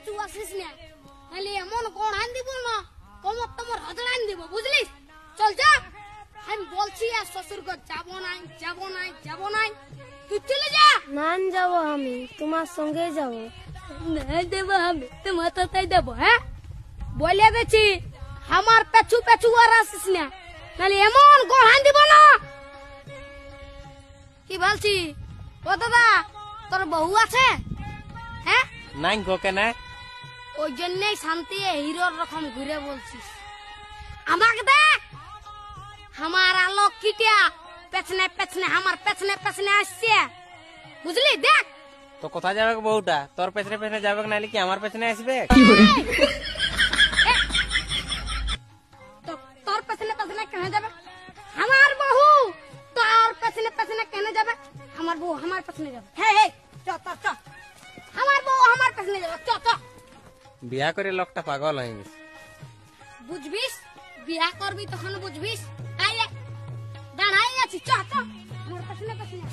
পেছু আসিস না, তাহলে এমন কোন আন দিব না, কমর তোমার হজড় আন দিব, বুঝলি? চল যা, আমি বলছি আর শ্বশুর ঘর যাবো নাই, যাবো নাই, যাবো নাই, তুই চলে যা। না যাবো, আমি তোমার সঙ্গে যাবো। না দেবো আমি, তোমার তাই দেবো। হ্যাঁ বলে দিচ্ছি, আমার পেছু পেছু আর আসিস না, তাহলে এমন কোন আন দিব না। কি বলছি? ও দাদা, তোর বউ আছে? হ্যাঁ নাই গো কেন? ওই জন্যই শান্তি হিরোর রকম ঘুরে বলছিস। আমাকে দেখ, আমার আলোক কিটিয়া পেছনে পেছনে, আমার পেছনে পেছনে আসছে, বুঝলি? দেখ তো কোথায় যাবে বউটা? তোর পেছনে পেছনে যাবে নাহলে কি আমার পেছনে আসবে? তোর পেছনে পেছনে কেন যাবে? আমার বউ তোর পেছনে পেছনে কেন যাবে? আমার বউ আমার পেছনে যাবে। হ্যাঁ চ চ চ, আমার বউ আমার পেছনে যাবে, চ চ। বিয়া করে লোকটা পাগল হয়ে গেছে। বুঝবিস, বিয়া করবি তখন বুঝবিস। আইলে দাঁড়াই আছি, চ চ, আমার পেছনে পেছনে।